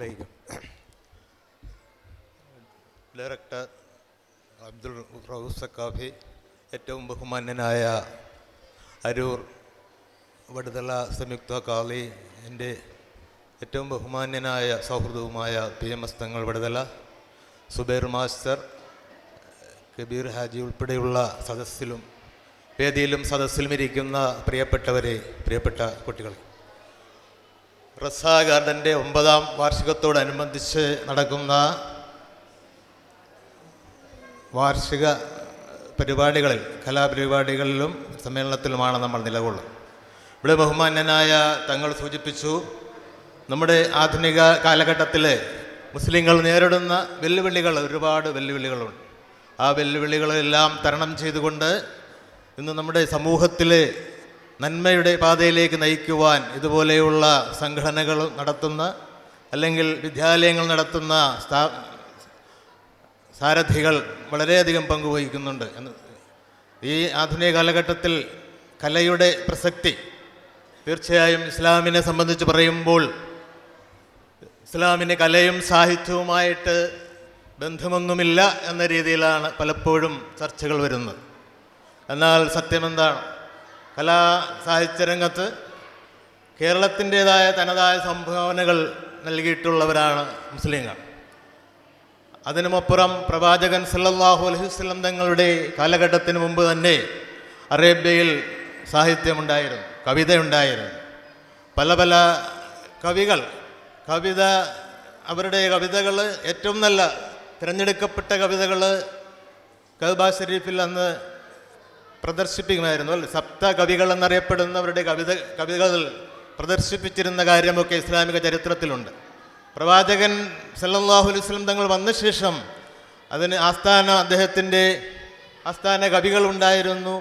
അസ്സലാമലൈക്കും. ഡയറക്ടർ അബ്ദുൾ റഊഫ് സഖാഫി, ഏറ്റവും ബഹുമാന്യനായ അരൂർ വടുതല സംയുക്ത കാളി, എൻ്റെ ഏറ്റവും ബഹുമാന്യനായ സൗഹൃദവുമായ PMS തങ്ങൾ വടുതല, സുബൈർ മാസ്റ്റർ, കബീർ ഹാജി ഉൾപ്പെടെയുള്ള സദസ്സിലും വേദിയിലും സദസ്സിലും ഇരിക്കുന്ന പ്രിയപ്പെട്ടവരെ, പ്രിയപ്പെട്ട കുട്ടികൾ, റസാ ഗാർഡൻ്റെ 9ാം വാർഷികത്തോടനുബന്ധിച്ച് നടക്കുന്ന വാർഷിക പരിപാടികളിൽ, കലാപരിപാടികളിലും സമ്മേളനത്തിലുമാണ് നമ്മൾ നിലകൊള്ളുന്നത്. ഇവിടെ ബഹുമാന്യനായ തങ്ങൾ സൂചിപ്പിച്ചു, നമ്മുടെ ആധുനിക കാലഘട്ടത്തിൽ മുസ്ലിങ്ങൾ നേരിടുന്ന വെല്ലുവിളികൾ, ഒരുപാട് വെല്ലുവിളികളുണ്ട്. ആ വെല്ലുവിളികളെല്ലാം തരണം ചെയ്തുകൊണ്ട് ഇന്ന് നമ്മുടെ സമൂഹത്തിൽ നന്മയുടെ പാതയിലേക്ക് നയിക്കുവാൻ ഇതുപോലെയുള്ള സംഘടനകൾ നടത്തുന്ന, അല്ലെങ്കിൽ വിദ്യാലയങ്ങൾ നടത്തുന്ന സാരഥികൾ വളരെയധികം പങ്കുവഹിക്കുന്നുണ്ട്. ഈ ആധുനിക കാലഘട്ടത്തിൽ കലയുടെ പ്രസക്തി തീർച്ചയായും ഇസ്ലാമിനെ സംബന്ധിച്ച് പറയുമ്പോൾ ഇസ്ലാമിന് കലയും സാഹിത്യവുമായിട്ട് ബന്ധമൊന്നുമില്ല എന്ന രീതിയിലാണ് പലപ്പോഴും ചർച്ചകൾ വരുന്നത്. എന്നാൽ സത്യമെന്താണ്? കലാ സാഹിത്യരംഗത്ത് കേരളത്തിൻ്റേതായ തനതായ സംഭാവനകൾ നൽകിയിട്ടുള്ളവരാണ് മുസ്ലിങ്ങൾ. അതിനുമപ്പുറം പ്രവാചകൻ സല്ലല്ലാഹു അലൈഹി വസല്ലം തങ്ങളുടെ കാലഘട്ടത്തിന് മുമ്പ് തന്നെ അറേബ്യയിൽ സാഹിത്യമുണ്ടായിരുന്നു, കവിതയുണ്ടായിരുന്നു. പല പല അവരുടെ കവിതകൾ, ഏറ്റവും നല്ല തിരഞ്ഞെടുക്കപ്പെട്ട കവിതകൾ കഅബ ഷരീഫിൽ അന്ന് പ്രദർശിപ്പിക്കുമായിരുന്നു. സപ്ത കവികൾ എന്നറിയപ്പെടുന്നവരുടെ കവിതകൾ പ്രദർശിപ്പിച്ചിരുന്ന കാര്യമൊക്കെ ഇസ്ലാമിക ചരിത്രത്തിലുണ്ട്. പ്രവാചകൻ സല്ലല്ലാഹു അലൈഹി വസല്ലം തങ്ങൾ വന്ന ശേഷം അതിന് അദ്ദേഹത്തിൻ്റെ ആസ്ഥാന കവികളുണ്ടായിരുന്നു.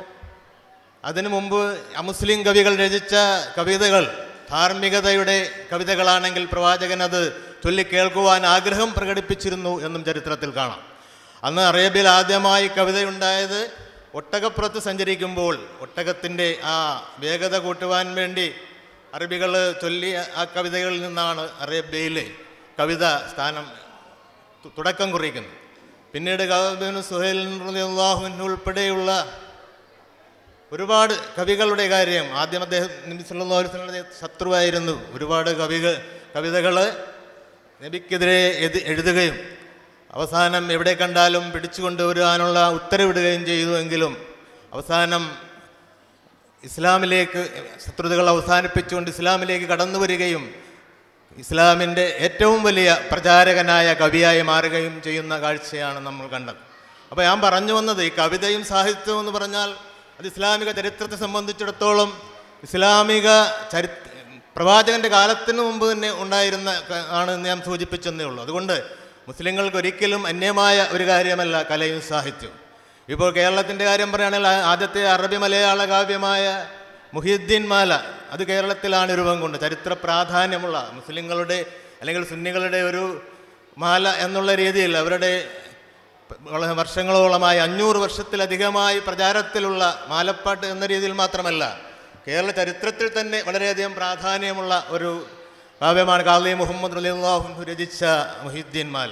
അതിനു മുമ്പ് അമുസ്ലിം കവികൾ രചിച്ച കവിതകൾ ധാർമ്മികതയുടെ കവിതകളാണെങ്കിൽ പ്രവാചകൻ അത് ചൊല്ലിക്കേൾക്കുവാൻ ആഗ്രഹം പ്രകടിപ്പിച്ചിരുന്നു എന്നും ചരിത്രത്തിൽ കാണാം. അന്ന് അറേബ്യയിൽ ആദ്യമായി കവിതയുണ്ടായത് ഒട്ടകപ്പുറത്ത് സഞ്ചരിക്കുമ്പോൾ ഒട്ടകത്തിൻ്റെ ആ വേഗത കൂട്ടുവാൻ വേണ്ടി അറബികൾ ചൊല്ലിയ ആ കവിതകളിൽ നിന്നാണ് അറേബ്യയിലെ കവിത സ്ഥാനം തുടക്കം കുറിക്കുന്നത്. പിന്നീട് കഅബ് സുഹൈൽ റളിയല്ലാഹു അൻഹു ഉൾപ്പെടെയുള്ള ഒരുപാട് കവികളുടെ കാര്യം, ആദ്യം അദ്ദേഹം നബി സല്ലല്ലാഹു അലൈഹി വസല്ലം ശത്രുവായിരുന്നു. ഒരുപാട് കവിതകൾ നബിക്കെതിരെ എഴുതുകയും അവസാനം എവിടെ കണ്ടാലും പിടിച്ചുകൊണ്ടുവരാനുള്ള ഉത്തരവിടുകയും ചെയ്തുവെങ്കിലും അവസാനം ഇസ്ലാമിലേക്ക് ശത്രുതകൾ അവസാനിപ്പിച്ചുകൊണ്ട് ഇസ്ലാമിലേക്ക് കടന്നു വരികയും ഇസ്ലാമിൻ്റെ ഏറ്റവും വലിയ പ്രചാരകനായ കവിയായി മാറുകയും ചെയ്യുന്ന കാഴ്ചയാണ് നമ്മൾ കണ്ടത്. അപ്പോൾ ഞാൻ പറഞ്ഞു വന്നത്, ഈ കവിതയും സാഹിത്യവും എന്ന് പറഞ്ഞാൽ അത് ഇസ്ലാമിക ചരിത്രത്തെ സംബന്ധിച്ചിടത്തോളം ഇസ്ലാമിക പ്രവാചകൻ്റെ കാലത്തിന് മുമ്പ് തന്നെ ഉണ്ടായിരുന്ന ആണെന്ന് ഞാൻ സൂചിപ്പിച്ചെന്നേ ഉള്ളൂ. അതുകൊണ്ട് മുസ്ലിങ്ങൾക്ക് ഒരിക്കലും അന്യമായ ഒരു കാര്യമല്ല കലയും സാഹിത്യവും. ഇപ്പോൾ കേരളത്തിൻ്റെ കാര്യം പറയുകയാണെങ്കിൽ ആദ്യത്തെ അറബി മലയാള കാവ്യമായ മുഹിയുദ്ദീൻ മാല, അത് കേരളത്തിലാണ് രൂപം കൊണ്ട് ചരിത്ര പ്രാധാന്യമുള്ള മുസ്ലിങ്ങളുടെ അല്ലെങ്കിൽ സുന്നികളുടെ ഒരു മാല എന്നുള്ള രീതിയിൽ അവരുടെ വർഷങ്ങളോളമായി 500 വർഷത്തിലധികമായി പ്രചാരത്തിലുള്ള മാലപ്പാട്ട് എന്ന രീതിയിൽ മാത്രമല്ല, കേരള ചരിത്രത്തിൽ തന്നെ വളരെയധികം പ്രാധാന്യമുള്ള ഒരു കാവ്യമാണ് ഖാദി മുഹമ്മദ് റളിയല്ലാഹു അൻഹു രചിച്ച മുഹിയുദ്ദീൻ മാല.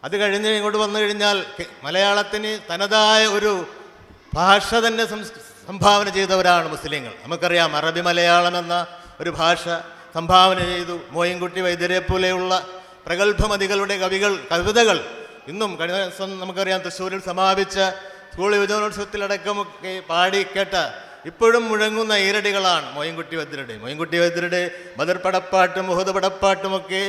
അത് കഴിഞ്ഞ് ഇങ്ങോട്ട് വന്നു കഴിഞ്ഞാൽ മലയാളത്തിന് തനതായ ഒരു ഭാഷ തന്നെ സംഭാവന ചെയ്തവരാണ് മുസ്ലിങ്ങൾ. നമുക്കറിയാം, അറബി മലയാളം എന്ന ഒരു ഭാഷ സംഭാവന ചെയ്തു. മോയിൻകുട്ടി വൈദ്യരെ പോലെയുള്ള പ്രഗത്ഭമതികളുടെ കവിതകൾ ഇന്നും കഴിഞ്ഞ ദിവസം നമുക്കറിയാം തൃശ്ശൂരിൽ സമാപിച്ച സ്കൂൾ യുവജനോത്സവത്തിലടക്കമൊക്കെ പാടിക്കേട്ട ഇപ്പോഴും മുഴങ്ങുന്ന ഈരടികളാണ് മോയിൻകുട്ടി വൈദ്യരുടെ ബദർ പടപ്പാട്ടും മുഹദ് പടപ്പാട്ടുമൊക്കെ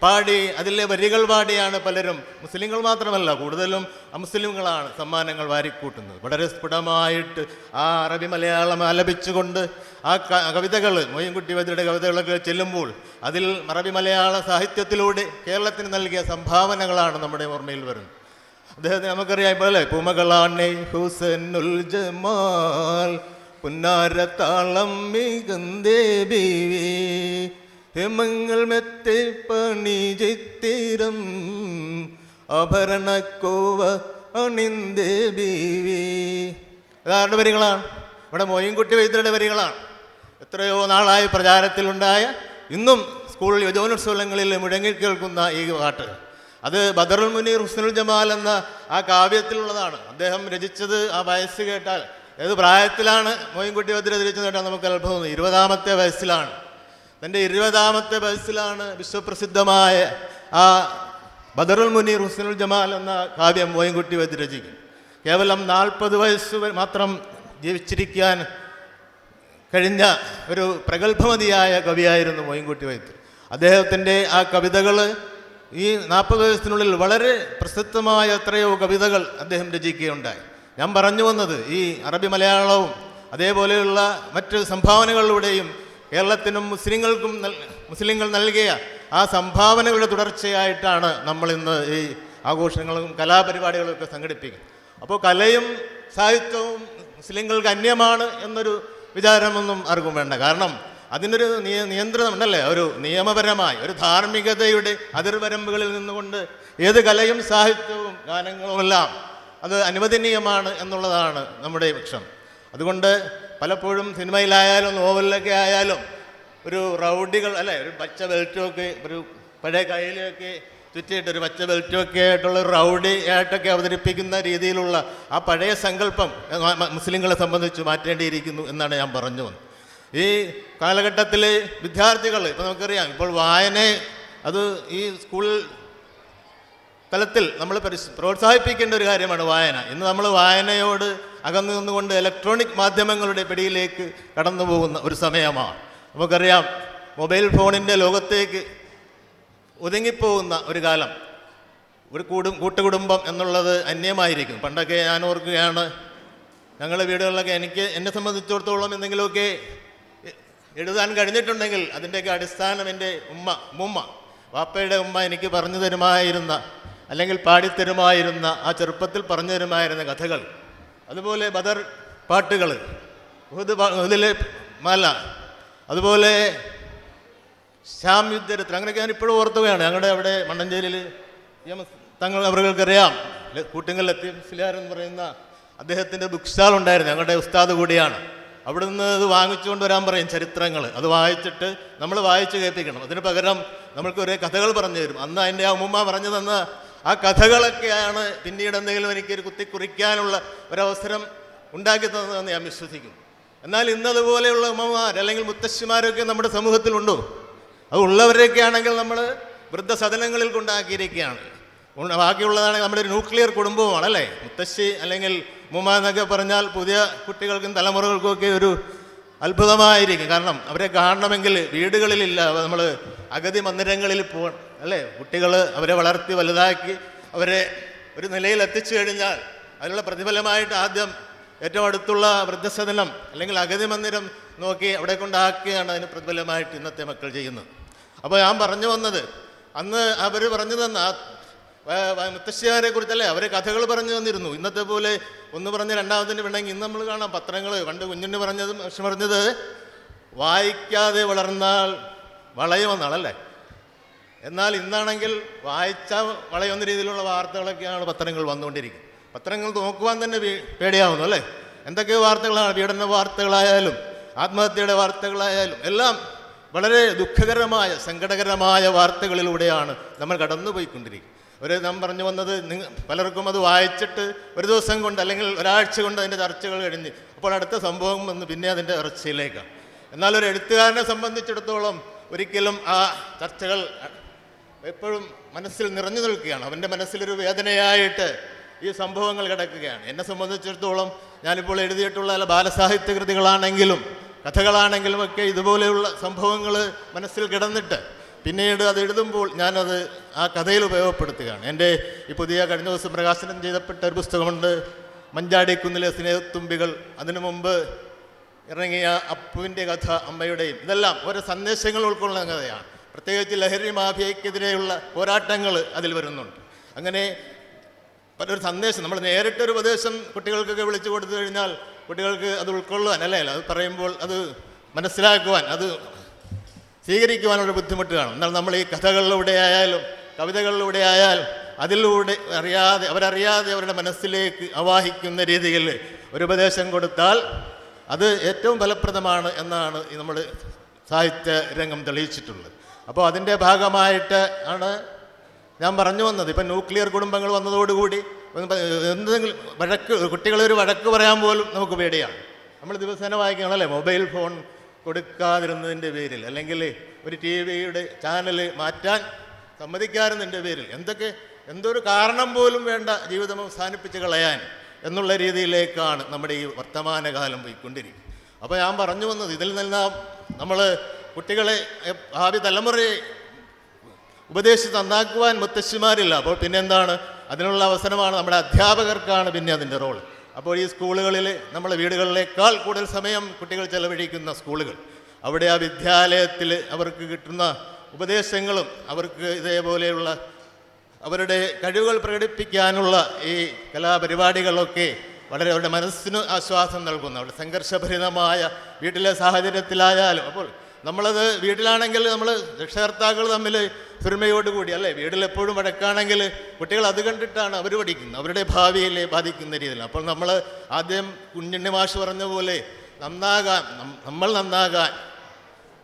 പാടി, അതിലെ വരികൾ പാടിയാണ് പലരും, മുസ്ലിങ്ങൾ മാത്രമല്ല കൂടുതലും അമുസ്ലിങ്ങളാണ് സമ്മാനങ്ങൾ വാരിക്കൂട്ടുന്നത്. വളരെ സ്ഫുടമായിട്ട് ആ അറബി മലയാളം ആലപിച്ചുകൊണ്ട് ആ കവിതകൾ, മോയിൻകുട്ടി വൈദ്യരുടെ കവിതകളൊക്കെ ചെല്ലുമ്പോൾ അതിൽ അറബി മലയാള സാഹിത്യത്തിലൂടെ കേരളത്തിന് നൽകിയ സംഭാവനകളാണ് നമ്മുടെ ഓർമ്മയിൽ വരുന്നത്. അദ്ദേഹത്തിന് നമുക്കറിയാം ഇപ്പോൾ അല്ലേ, പൂമകളാണേ ഹുസനുൽ ജമാൽ പുന്നാരത്താളം മികന്തേ ബീവി ഹെമങ്ങൾ മെത്തെ പണി ചിത്തിരം ആഭരണക്കോവ അണിന്തേ ബീവി. അതാരുടെ വരികളാണ്? ഇവിടെ മോയിൻകുട്ടി വൈദ്യരുടെ വരികളാണ്. എത്രയോ നാളായി പ്രചാരത്തിലുണ്ടായ, ഇന്നും സ്കൂൾ യുവജനോത്സവങ്ങളിൽ മുഴങ്ങിക്കേൾക്കുന്ന ഈ പാട്ട് അത് ബദറുൽ മുനീർ ഹുസ്നുൽ ജമാൽ എന്ന ആ കാവ്യത്തിലുള്ളതാണ്. അദ്ദേഹം രചിച്ചത് ആ വയസ്സ് കേട്ടാൽ ഏത് പ്രായത്തിലാണ് മോയിൻകുട്ടി വൈദ്യർ രചിച്ചത് കേട്ടാൽ നമുക്ക് അത്ഭുതം തോന്നും. 20-ാമത്തെ വയസ്സിലാണ്. തൻ്റെ 20-ാമത്തെ വയസ്സിലാണ് വിശ്വപ്രസിദ്ധമായ ആ ബദറുൽ മുനീർ ഹുസ്നുൽ ജമാൽ എന്ന കാവ്യം മോയിൻകുട്ടി വൈദ്യർ രചിക്കും. കേവലം 40 വയസ്സ് മാത്രം ജീവിച്ചിരിക്കാൻ കഴിഞ്ഞ ഒരു പ്രഗത്ഭമതിയായ കവിയായിരുന്നു മോയിൻകുട്ടി വൈദ്യർ. അദ്ദേഹത്തിൻ്റെ ആ കവിതകൾ ഈ 40 വയസ്സിനുള്ളിൽ വളരെ പ്രസിദ്ധമായ എത്രയോ കവിതകൾ അദ്ദേഹം രചിക്കുകയുണ്ടായി. ഞാൻ പറഞ്ഞു വന്നത് ഈ അറബി മലയാളവും അതേപോലെയുള്ള മറ്റ് സംഭാവനകളിലൂടെയും കേരളത്തിനും മുസ്ലിങ്ങൾ നൽകിയ ആ സംഭാവനകളുടെ തുടർച്ചയായിട്ടാണ് നമ്മളിന്ന് ഈ ആഘോഷങ്ങളും കലാപരിപാടികളും ഒക്കെ സംഘടിപ്പിക്കുന്നത്. അപ്പോൾ കലയും സാഹിത്യവും മുസ്ലിങ്ങൾക്ക് അന്യമാണ് എന്നൊരു വിചാരമൊന്നും ആർക്കും വേണ്ട. കാരണം അതിനൊരു നിയന്ത്രണം ഉണ്ടല്ലേ, ഒരു നിയമപരമായ ഒരു ധാർമ്മികതയുടെ അതിർവരമ്പുകളിൽ നിന്നുകൊണ്ട് ഏത് കലയും സാഹിത്യവും ഗാനങ്ങളുമെല്ലാം അത് അനുവദനീയമാണ് എന്നുള്ളതാണ് നമ്മുടെ പക്ഷം. അതുകൊണ്ട് പലപ്പോഴും സിനിമയിലായാലും നോവലിലൊക്കെ ആയാലും ഒരു റൗഡികൾ അല്ലേ, ഒരു പച്ച ബെൽറ്റൊക്കെ ഒരു പഴയ കയ്യിലൊക്കെ ചുറ്റിയിട്ട് ഒരു പച്ച ബെൽറ്റൊക്കെ ആയിട്ടുള്ള ഒരു റൗഡി ആയിട്ടൊക്കെ അവതരിപ്പിക്കുന്ന രീതിയിലുള്ള ആ പഴയ സങ്കല്പം മുസ്ലിങ്ങളെ സംബന്ധിച്ച് മാറ്റേണ്ടിയിരിക്കുന്നു എന്നാണ് ഞാൻ പറഞ്ഞു വന്നത്. ഈ കാലഘട്ടത്തിൽ വിദ്യാർത്ഥികൾ ഇപ്പോൾ നമുക്കറിയാം, ഇപ്പോൾ വായന അത് ഈ സ്കൂൾ തലത്തിൽ നമ്മൾ പ്രോത്സാഹിപ്പിക്കേണ്ട ഒരു കാര്യമാണ് വായന. ഇന്ന് നമ്മൾ വായനയോട് അകന്നു നിന്നുകൊണ്ട് ഇലക്ട്രോണിക് മാധ്യമങ്ങളുടെ പിടിയിലേക്ക് കടന്നു പോകുന്ന ഒരു സമയമാണ്. നമുക്കറിയാം, മൊബൈൽ ഫോണിൻ്റെ ലോകത്തേക്ക് ഒതുങ്ങിപ്പോകുന്ന ഒരു കാലം. ഒരു കൂട്ടുകുടുംബം എന്നുള്ളത് അന്യമായിരിക്കും. പണ്ടൊക്കെ ഞാൻ ഓർക്കുകയാണ്, ഞങ്ങളുടെ വീടുകളിലൊക്കെ എന്നെ സംബന്ധിച്ചിടത്തോളം എന്തെങ്കിലുമൊക്കെ എഴുതാൻ കഴിഞ്ഞിട്ടുണ്ടെങ്കിൽ അതിൻ്റെയൊക്കെ അടിസ്ഥാനം എൻ്റെ ഉമ്മ വാപ്പയുടെ ഉമ്മ എനിക്ക് പറഞ്ഞു തരുമായിരുന്ന അല്ലെങ്കിൽ പാടിത്തരുമായിരുന്ന ആ ചെറുപ്പത്തിൽ പറഞ്ഞു തരുമായിരുന്ന കഥകൾ, അതുപോലെ ബദർ പാട്ടുകൾ, ഉഹുദിലെ മാല, അതുപോലെ ശ്യാം യുദ്ധചരിത്രം, അങ്ങനെയൊക്കെ ഞാൻ ഇപ്പോഴും ഓർത്തുകയാണ്. ഞങ്ങളുടെ അവിടെ മണ്ണഞ്ചേരിയിൽ തങ്ങൾ അവർക്കറിയാം, കൂട്ടിങ്ങൽ ലത്തീഫ് മുസ്ലിയാർ എന്ന് പറയുന്ന അദ്ദേഹത്തിൻ്റെ ബുക്ക് സ്റ്റാൾ ഉണ്ടായിരുന്നു. ഞങ്ങളുടെ ഉസ്താദ് കൂടിയാണ്. അവിടെ നിന്ന് അത് വാങ്ങിച്ചുകൊണ്ട് വരാൻ പറയും ചരിത്രങ്ങൾ. അത് വായിച്ചിട്ട് നമ്മൾ വായിച്ച് കേൾപ്പിക്കണം. അതിന് പകരം നമ്മൾക്ക് ഒരേ കഥകൾ പറഞ്ഞു തരും. അന്ന് അതിൻ്റെ ആ ഉമ്മ പറഞ്ഞു തന്ന ആ കഥകളൊക്കെയാണ് പിന്നീട് എന്തെങ്കിലും എനിക്കൊരു കുറിക്കാനുള്ള ഒരവസരം ഉണ്ടാക്കി തന്നതെന്ന് ഞാൻ വിശ്വസിക്കുന്നു. എന്നാൽ ഇന്നതുപോലെയുള്ള ഉമ്മമാർ അല്ലെങ്കിൽ മുത്തശ്ശിമാരൊക്കെ നമ്മുടെ സമൂഹത്തിലുണ്ടോ? അത് ഉള്ളവരെയൊക്കെ ആണെങ്കിൽ നമ്മൾ വൃദ്ധസദനങ്ങളിൽ കൊണ്ടാക്കിയിരിക്കുകയാണ്. ബാക്കിയുള്ളതാണെങ്കിൽ നമ്മുടെ ഒരു ന്യൂക്ലിയർ കുടുംബവുമാണ് അല്ലേ. മുത്തശ്ശി അല്ലെങ്കിൽ ഉമ്മ എന്നൊക്കെ പറഞ്ഞാൽ പുതിയ കുട്ടികൾക്കും തലമുറകൾക്കുമൊക്കെ ഒരു അത്ഭുതമായിരിക്കും. കാരണം അവരെ കാണണമെങ്കിൽ വീടുകളിലില്ല, നമ്മൾ അഗതി മന്ദിരങ്ങളിൽ പോകണം അല്ലേ. കുട്ടികൾ അവരെ വളർത്തി വലുതാക്കി അവരെ ഒരു നിലയിൽ എത്തിച്ചു കഴിഞ്ഞാൽ അതിനുള്ള പ്രതിഫലമായിട്ട് ആദ്യം ഏറ്റവും അടുത്തുള്ള വൃദ്ധസദനം അല്ലെങ്കിൽ അഗതി മന്ദിരം നോക്കി അവിടെ കൊണ്ടാക്കുകയാണ് അതിന് പ്രതിഫലമായിട്ട് ഇന്നത്തെ മക്കൾ ചെയ്യുന്നത്. അപ്പോൾ ഞാൻ പറഞ്ഞു വന്നത്, അന്ന് അവർ പറഞ്ഞു തന്ന മുത്തശ്ശിമാരെ കുറിച്ചല്ലേ അവർ കഥകൾ പറഞ്ഞു തന്നിരുന്നു. ഇന്നത്തെ പോലെ ഒന്ന് പറഞ്ഞ് രണ്ടാമതിന് വേണമെങ്കിൽ ഇന്ന് നമ്മൾ കാണാം പത്രങ്ങൾ. പണ്ട് കുഞ്ഞിന് പറഞ്ഞതും പക്ഷെ പറഞ്ഞത് വായിക്കാതെ വളർന്നാൽ വളയുമെന്നാണല്ലേ. എന്നാൽ ഇന്നാണെങ്കിൽ വായിച്ചാൽ വളയുന്ന രീതിയിലുള്ള വാർത്തകളൊക്കെയാണ് പത്രങ്ങൾ വന്നുകൊണ്ടിരിക്കുന്നത്. പത്രങ്ങൾ നോക്കുവാൻ തന്നെ പേടിയാവുന്നു അല്ലേ. എന്തൊക്കെയോ വാർത്തകളാണ്, പീഡന വാർത്തകളായാലും ആത്മഹത്യയുടെ വാർത്തകളായാലും എല്ലാം വളരെ ദുഃഖകരമായ സങ്കടകരമായ വാർത്തകളിലൂടെയാണ് നമ്മൾ കടന്നുപോയിക്കൊണ്ടിരിക്കുന്നത്. നാം പറഞ്ഞു വന്നത്, പലർക്കും അത് വായിച്ചിട്ട് ഒരു ദിവസം കൊണ്ട് അല്ലെങ്കിൽ ഒരാഴ്ച കൊണ്ട് അതിൻ്റെ ചർച്ചകൾ കഴിഞ്ഞ് അപ്പോൾ അടുത്ത സംഭവം വന്ന് പിന്നെ അതിൻ്റെ ചർച്ചയിലേക്കാണ്. എന്നാൽ ഒരു എഴുത്തുകാരനെ സംബന്ധിച്ചിടത്തോളം ഒരിക്കലും ആ ചർച്ചകൾ എപ്പോഴും മനസ്സിൽ നിറഞ്ഞു നിൽക്കുകയാണ്. അവൻ്റെ മനസ്സിലൊരു വേദനയായിട്ട് ഈ സംഭവങ്ങൾ കിടക്കുകയാണ്. എന്നെ സംബന്ധിച്ചിടത്തോളം ഞാനിപ്പോൾ എഴുതിയിട്ടുള്ള ബാലസാഹിത്യ കൃതികളാണെങ്കിലും കഥകളാണെങ്കിലും ഒക്കെ ഇതുപോലെയുള്ള സംഭവങ്ങൾ മനസ്സിൽ കിടന്നിട്ട് പിന്നീട് അത് എഴുതുമ്പോൾ ഞാനത് ആ കഥയിൽ ഉപയോഗപ്പെടുത്തുകയാണ്. എൻ്റെ ഈ പുതിയ കഴിഞ്ഞ ദിവസം പ്രകാശനം ചെയ്യപ്പെട്ട ഒരു പുസ്തകമുണ്ട്, മഞ്ചാടിക്കുന്നിലെ സ്നേഹത്തുമ്പികൾ. അതിനു മുമ്പ് ഇറങ്ങിയ അപ്പുവിൻ്റെ കഥ, അമ്മയുടെയും. ഇതെല്ലാം ഓരോ സന്ദേശങ്ങൾ ഉൾക്കൊള്ളുന്ന കഥയാണ്. പ്രത്യേകിച്ച് ലഹരി മാഫിയക്കെതിരെയുള്ള പോരാട്ടങ്ങൾ അതിൽ വരുന്നുണ്ട്. അങ്ങനെ പലൊരു സന്ദേശം, നമ്മൾ നേരിട്ടൊരു ഉപദേശം കുട്ടികൾക്കൊക്കെ വിളിച്ചു കൊടുത്തു കഴിഞ്ഞാൽ കുട്ടികൾക്ക് അത് ഉൾക്കൊള്ളുവാൻ അല്ലേ, അത് പറയുമ്പോൾ അത് മനസ്സിലാക്കുവാൻ, അത് സ്വീകരിക്കുവാനുള്ള ബുദ്ധിമുട്ട് കാണും. എന്നാൽ നമ്മൾ ഈ കഥകളിലൂടെ ആയാലും കവിതകളിലൂടെ ആയാലും അതിലൂടെ അവരറിയാതെ അവരുടെ മനസ്സിലേക്ക് ആവാഹിക്കുന്ന രീതിയിൽ ഒരു ഉപദേശം കൊടുത്താൽ അത് ഏറ്റവും ഫലപ്രദമാണ് എന്നാണ് നമ്മൾ സാഹിത്യ രംഗം തെളിയിച്ചിട്ടുള്ളത്. അപ്പോൾ അതിൻ്റെ ഭാഗമായിട്ട് ആണ് ഞാൻ പറഞ്ഞു വന്നത്. ഇപ്പം ന്യൂക്ലിയർ കുടുംബങ്ങൾ വന്നതോടുകൂടി എന്തെങ്കിലും കുട്ടികളൊരു വഴക്ക് പറയാൻ പോലും നമുക്ക് പേടിയാണ്. നമ്മൾ ദിവസേന വായിക്കണമല്ലേ, മൊബൈൽ ഫോൺ കൊടുക്കാതിരുന്നതിൻ്റെ പേരിൽ, അല്ലെങ്കിൽ ഒരു ടി വിയുടെ ചാനൽ മാറ്റാൻ സമ്മതിക്കാറുന്നതിൻ്റെ പേരിൽ എന്തൊരു കാരണം പോലും വേണ്ട ജീവിതം അവസാനിപ്പിച്ച് കളയാൻ എന്നുള്ള രീതിയിലേക്കാണ് നമ്മുടെ ഈ വർത്തമാനകാലം പോയിക്കൊണ്ടിരിക്കുക. അപ്പോൾ ഞാൻ പറഞ്ഞു വന്നത്, ഇതിൽ നിന്നെല്ലാം നമ്മൾ കുട്ടികളെ, ഭാവി തലമുറയെ ഉപദേശിച്ച് നന്നാക്കുവാൻ മുത്തശ്ശിമാരില്ല. അപ്പോൾ പിന്നെ എന്താണ്, അതിനുള്ള അവസരമാണ് നമ്മുടെ അധ്യാപകർക്കാണ് പിന്നെ അതിൻ്റെ റോൾ. അപ്പോൾ ഈ സ്കൂളുകളിൽ, നമ്മളെ വീടുകളിലേക്കാൾ കൂടുതൽ സമയം കുട്ടികൾ ചെലവഴിക്കുന്ന സ്കൂളുകൾ, അവിടെ ആ വിദ്യാലയത്തിൽ അവർക്ക് കിട്ടുന്ന ഉപദേശങ്ങളും അവർക്ക് ഇതേപോലെയുള്ള അവരുടെ കഴിവുകൾ പ്രകടിപ്പിക്കാനുള്ള ഈ കലാപരിപാടികളൊക്കെ വളരെ അവരുടെ മനസ്സിന് ആശ്വാസം നൽകുന്നു. അവരുടെ സംഘർഷഭരിതമായ വീട്ടിലെ സാഹചര്യത്തിലായാലും, അപ്പോൾ നമ്മളത് വീട്ടിലാണെങ്കിൽ നമ്മൾ രക്ഷകർത്താക്കൾ തമ്മിൽ ഒരുമയോടുകൂടി, അല്ലേ, വീട്ടിലെപ്പോഴും വഴക്കാണെങ്കിൽ കുട്ടികൾ അത് കണ്ടിട്ടാണ് അവർ പഠിക്കുന്നത്, അവരുടെ ഭാവിയിലെ ബാധിക്കുന്ന രീതിയിൽ. അപ്പോൾ നമ്മൾ ആദ്യം കുഞ്ഞുണ്ണി മാഷ് പറഞ്ഞ പോലെ നമ്മൾ നന്നാകാൻ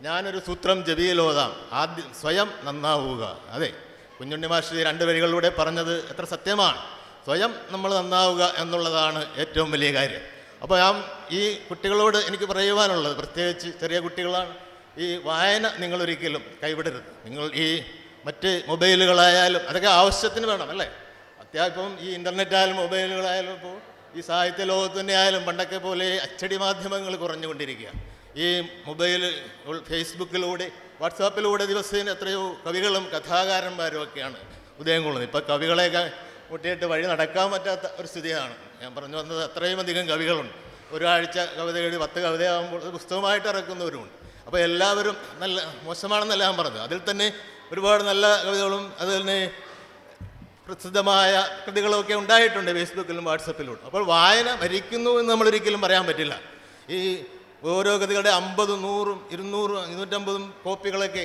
ഞാനൊരു സൂത്രം ജപിയിലോതാം, ആദ്യം സ്വയം നന്നാവുക. അതെ, കുഞ്ഞുണ്ണി മാഷ് 2 വരികളിലൂടെ പറഞ്ഞത് എത്ര സത്യമാണ്. സ്വയം നമ്മൾ നന്നാവുക എന്നുള്ളതാണ് ഏറ്റവും വലിയ കാര്യം. അപ്പോൾ ഈ കുട്ടികളോട് എനിക്ക് പറയുവാനുള്ളത്, പ്രത്യേകിച്ച് ചെറിയ കുട്ടികളാണ്, ഈ വായന നിങ്ങളൊരിക്കലും കൈവിടരുത്. നിങ്ങൾ ഈ മറ്റ് മൊബൈലുകളായാലും അതൊക്കെ ആവശ്യത്തിന് വേണം, അല്ലേ. അത്യാവശ്യം ഈ ഇൻ്റർനെറ്റായാലും മൊബൈലുകളായാലും ഇപ്പോൾ ഈ സാഹിത്യ ലോകത്ത് തന്നെ ആയാലും പണ്ടൊക്കെ പോലെ അച്ചടി മാധ്യമങ്ങൾ കുറഞ്ഞുകൊണ്ടിരിക്കുക. ഈ മൊബൈൽ, ഫേസ്ബുക്കിലൂടെ, വാട്സാപ്പിലൂടെ ദിവസേന എത്രയോ കവികളും കഥാകാരന്മാരും ഒക്കെയാണ് ഉദയം കൊള്ളുന്നത്. ഇപ്പോൾ കവികളെയൊക്കെ മുട്ടിയിട്ട് വഴി നടക്കാൻ പറ്റാത്ത ഒരു സ്ഥിതിയാണ്. ഞാൻ പറഞ്ഞു വന്നത്, അത്രയും അധികം കവികളുണ്ട്. ഒരാഴ്ച കവിത എഴുതി 10 കവിതയാകുമ്പോൾ പുസ്തകമായിട്ട് ഇറക്കുന്നവരുമുണ്ട്. അപ്പോൾ എല്ലാവരും നല്ല മോശമാണെന്നല്ല ഞാൻ പറഞ്ഞത്, അതിൽ തന്നെ ഒരുപാട് നല്ല കവിതകളും അതിൽ തന്നെ പ്രസിദ്ധമായ കൃതികളൊക്കെ ഉണ്ടായിട്ടുണ്ട് ഫേസ്ബുക്കിലും വാട്സപ്പിലും. അപ്പോൾ വായന മരിക്കുന്നു എന്ന് നമ്മളൊരിക്കലും പറയാൻ പറ്റില്ല. ഈ ഓരോ കൃതികളുടെ 50, 100, 200, 250 കോപ്പികളൊക്കെ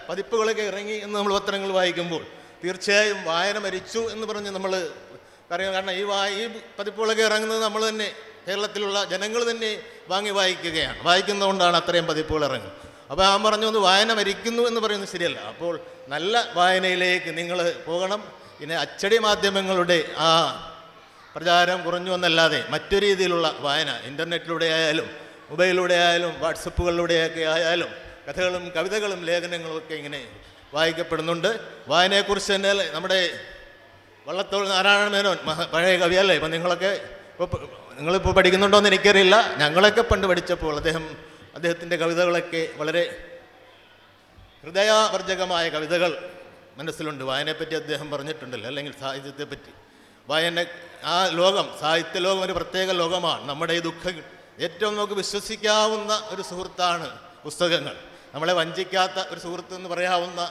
പതിപ്പുകളൊക്കെ ഇറങ്ങി എന്ന് നമ്മൾ പത്രങ്ങൾ വായിക്കുമ്പോൾ തീർച്ചയായും വായന മരിച്ചു എന്ന് പറഞ്ഞ് നമ്മൾ പറയാം. കാരണം ഈ പതിപ്പുകളൊക്കെ ഇറങ്ങുന്നത് നമ്മൾ തന്നെ, കേരളത്തിലുള്ള ജനങ്ങൾ തന്നെ വാങ്ങി വായിക്കുകയാണ്. വായിക്കുന്നതുകൊണ്ടാണ് അത്രയും പതിപ്പുകൾ ഇറങ്ങുന്നത്. അപ്പോൾ ഞാൻ പറഞ്ഞു വന്ന്, വായന മരിക്കുന്നു എന്ന് പറയുന്നത് ശരിയല്ല. അപ്പോൾ നല്ല വായനയിലേക്ക് നിങ്ങൾ പോകണം. പിന്നെ അച്ചടി മാധ്യമങ്ങളുടെ ആ പ്രചാരം കുറഞ്ഞു എന്നല്ലാതെ മറ്റു രീതിയിലുള്ള വായന, ഇൻ്റർനെറ്റിലൂടെ ആയാലും മൊബൈലിലൂടെ ആയാലും വാട്സപ്പുകളിലൂടെയൊക്കെ ആയാലും കഥകളും കവിതകളും ലേഖനങ്ങളും ഒക്കെ ഇങ്ങനെ വായിക്കപ്പെടുന്നുണ്ട്. വായനയെക്കുറിച്ച് തന്നെ നമ്മുടെ വള്ളത്തോൾ നാരായണ മേനോൻ പഴയ കവിയല്ലേ. ഇപ്പം നിങ്ങളിപ്പോൾ പഠിക്കുന്നുണ്ടോയെന്ന് എനിക്കറിയില്ല. ഞങ്ങളൊക്കെ പണ്ട് പഠിച്ചപ്പോൾ അദ്ദേഹത്തിൻ്റെ കവിതകളൊക്കെ വളരെ ഹൃദയവർജകമായ കവിതകൾ മനസ്സിലുണ്ട്. വായനയെപ്പറ്റി അദ്ദേഹം പറഞ്ഞിട്ടുണ്ടല്ലോ, അല്ലെങ്കിൽ സാഹിത്യത്തെപ്പറ്റി. ആ ലോകം, സാഹിത്യ ലോകം ഒരു പ്രത്യേക ലോകമാണ്. നമ്മുടെ ഈ ഏറ്റവും നമുക്ക് വിശ്വസിക്കാവുന്ന ഒരു സുഹൃത്താണ് പുസ്തകങ്ങൾ. നമ്മളെ വഞ്ചിക്കാത്ത ഒരു സുഹൃത്ത് എന്ന് പറയാവുന്ന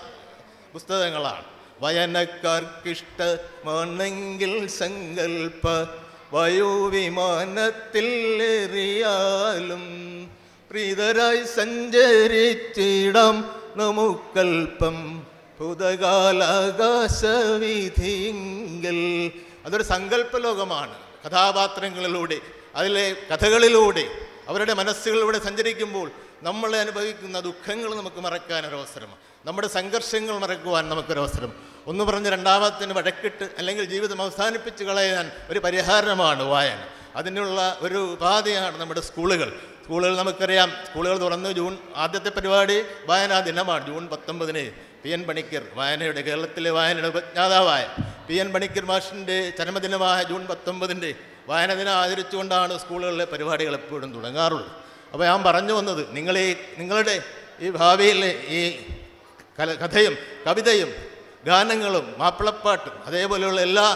പുസ്തകങ്ങളാണ്. വയനക്കാർക്കിഷ്ടമാണെങ്കിൽ സങ്കൽപ്പ വായുവിമാനത്തിൽ എറിയാലും പ്രീതരായി സഞ്ചരിച്ചിടാം നമുക്കൽപ്പം ഭൂതകാലാകാശവിധിങ്കൽ. അതൊരു സങ്കല്പ ലോകമാണ്. കഥാപാത്രങ്ങളിലൂടെ, അതിലെ കഥകളിലൂടെ, അവരുടെ മനസ്സുകളിലൂടെ സഞ്ചരിക്കുമ്പോൾ നമ്മൾ അനുഭവിക്കുന്ന ദുഃഖങ്ങൾ നമുക്ക് മറക്കാനൊരവസരമാണ്. നമ്മുടെ സംഘർഷങ്ങൾ മറക്കുവാൻ നമുക്കൊരവസരം. ഒന്ന് പറഞ്ഞ് രണ്ടാമത്തിന് വഴക്കിട്ട് അല്ലെങ്കിൽ ജീവിതം അവസാനിപ്പിച്ച് കളയാൻ ഒരു പരിഹാരമാണ് വായന. അതിനുള്ള ഒരു ഉപാധിയാണ് നമ്മുടെ സ്കൂളുകൾ. നമുക്കറിയാം, സ്കൂളുകൾ തുറന്ന് ആദ്യത്തെ പരിപാടി വായനാ ദിനമാണ്. ജൂൺ 19 പി.എൻ. പണിക്കർ, കേരളത്തിലെ വായനയുടെ ഉപജ്ഞാതാവായ പി.എൻ. പണിക്കർ മാഷിൻ്റെ ജന്മദിനമായ ജൂൺ 19 വായന ദിനം ആചരിച്ചുകൊണ്ടാണ് സ്കൂളുകളിലെ പരിപാടികൾ എപ്പോഴും തുടങ്ങാറുള്ളത്. അപ്പോൾ ഞാൻ പറഞ്ഞു വന്നത്, നിങ്ങളുടെ ഈ ഭാവിയിലെ ഈ കഥയും കവിതയും ഗാനങ്ങളും മാപ്പിളപ്പാട്ടും അതേപോലെയുള്ള എല്ലാ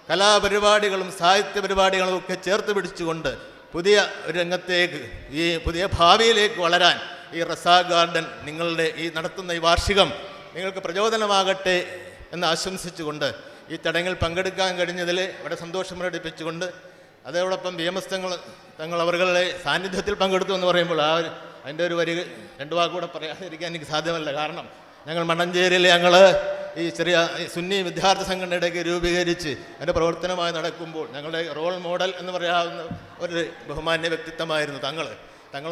കലാപരിപാടികളും സാഹിത്യ പരിപാടികളും ഒക്കെ ചേർത്ത് പിടിച്ചുകൊണ്ട് പുതിയ ഒരു രംഗത്തേക്ക്, ഈ പുതിയ ഭാവിയിലേക്ക് വളരാൻ ഈ റസാഖ് ഗാർഡൻ നിങ്ങളുടെ ഈ നടത്തുന്ന ഈ വാർഷികം നിങ്ങൾക്ക് പ്രചോദനമാകട്ടെ എന്ന് ആശംസിച്ചുകൊണ്ട് ഈ ചടങ്ങിൽ പങ്കെടുക്കാൻ കഴിഞ്ഞതിൽ വളരെ സന്തോഷം പ്രകടിപ്പിച്ചുകൊണ്ട്, അതോടൊപ്പം BMS തങ്ങൾ അവരുടെ സാന്നിധ്യത്തിൽ പങ്കെടുത്തു എന്ന് പറയുമ്പോൾ അതിൻ്റെ ഒരു വരി 2 വാക്കുകൂടെ പറയാതിരിക്കാൻ എനിക്ക് സാധ്യമല്ല. കാരണം ഞങ്ങൾ മണ്ണഞ്ചേരിയിൽ ഈ ചെറിയ സുന്നി വിദ്യാർത്ഥി സംഘടനയുടെയൊക്കെ രൂപീകരിച്ച് അതിൻ്റെ പ്രവർത്തനമായി നടക്കുമ്പോൾ ഞങ്ങളുടെ റോൾ മോഡൽ എന്ന് പറയാവുന്ന ഒരു ബഹുമാന്യ വ്യക്തിത്വമായിരുന്നു തങ്ങൾ.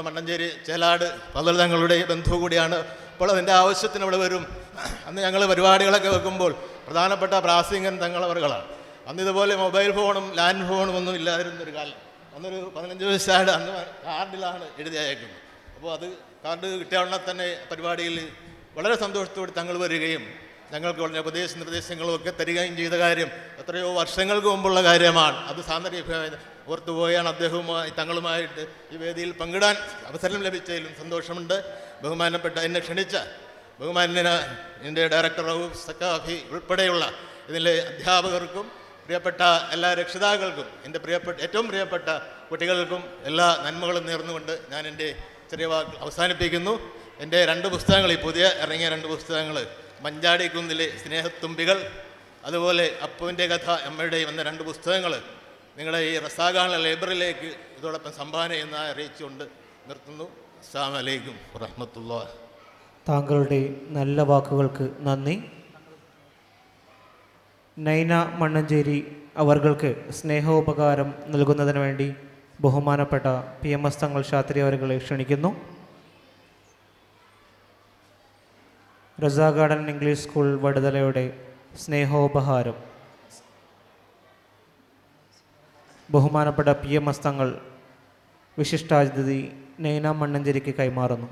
മണ്ണഞ്ചേരി ചേലാട് ഫضل തങ്ങളുടെ ബന്ധു കൂടിയാണ്. എപ്പോൾ അതിൻ്റെ ആവശ്യത്തിന് ഇവിടെ വരും. അന്ന് ഞങ്ങൾ പരിപാടികളൊക്കെ വെക്കുമ്പോൾ പ്രധാനപ്പെട്ട പ്രാസംഗികൻ തങ്ങളവറുകളാണ്. അന്ന് ഇതുപോലെ മൊബൈൽ ഫോണും ലാൻഡ് ഫോണും ഒന്നും ഇല്ലാതിരുന്നൊരു കാലം. അന്നൊരു 15 വയസ്സായിട്ട് അന്ന് കാർഡിലാണ് എഴുതി അയക്കുന്നത്. അപ്പോൾ അത് കാർഡ് കിട്ടിയ ഉടനെ തന്നെ പരിപാടിയിൽ വളരെ സന്തോഷത്തോടെ തങ്ങൾ വരികയും ഞങ്ങൾക്ക് വളരെ ഉപദേശ നിർദ്ദേശങ്ങളും ഒക്കെ തരികയും ചെയ്ത കാര്യം എത്രയോ വർഷങ്ങൾക്ക് മുമ്പുള്ള കാര്യമാണ്. അത് സാന്ദർഭികമായി ഓർത്തുപോയാണ് അദ്ദേഹവുമായി തങ്ങളുമായിട്ട് ഈ വേദിയിൽ പങ്കിടാൻ അവസരം ലഭിച്ചതിലും സന്തോഷമുണ്ട്. ബഹുമാനപ്പെട്ട എന്നെ ക്ഷണിച്ച ബഹുമാന്യന എൻ്റെ ഡയറക്ടർ റഊഫ് സക്കാഫി ഉൾപ്പെടെയുള്ള ഇതിലെ അധ്യാപകർക്കും പ്രിയപ്പെട്ട എല്ലാ രക്ഷിതാക്കൾക്കും എൻ്റെ ഏറ്റവും പ്രിയപ്പെട്ട കുട്ടികൾക്കും എല്ലാ നന്മകളും നേർന്നുകൊണ്ട് ഞാൻ എൻ്റെ ചെറിയ വാക്ക് അവസാനിപ്പിക്കുന്നു. എൻ്റെ 2 പുസ്തകങ്ങൾ, ഈ പുതിയ ഇറങ്ങിയ 2 പുസ്തകങ്ങൾ, മഞ്ചാടിക്കുന്നിലെ സ്നേഹത്തുമ്പികൾ, അതുപോലെ അപ്പുവിൻ്റെ കഥ അമ്മയുടെയും എന്ന 2 പുസ്തകങ്ങൾ നിങ്ങളുടെ ഈ റസാഖാന ലൈബ്രറിയിലേക്ക് ഇതോടൊപ്പം സംഭാവന ചെയ്യുന്ന അറിയിച്ചുകൊണ്ട് നിർത്തുന്നു. അസ്സലാമു അലൈക്കും വറഹ്മത്തുള്ളാഹി. താങ്കളുടെ നല്ല വാക്കുകൾക്ക് നന്ദി. നൈന മണ്ണഞ്ചേരി അവർക്ക് സ്നേഹോപകാരം നൽകുന്നതിന് വേണ്ടി ബഹുമാനപ്പെട്ട PMS തങ്ങൾ ശാസ്ത്രി അവരെ ക്ഷണിക്കുന്നു. റസാ ഗാർഡൻ ഇംഗ്ലീഷ് സ്കൂൾ വടുതലയുടെ സ്നേഹോപഹാരം ബഹുമാനപ്പെട്ട PMS തങ്ങൾ വിശിഷ്ടാതിഥി നൈന മണ്ണഞ്ചേരിക്ക് കൈമാറുന്നു.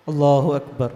അല്ലാഹു അക്ബർ.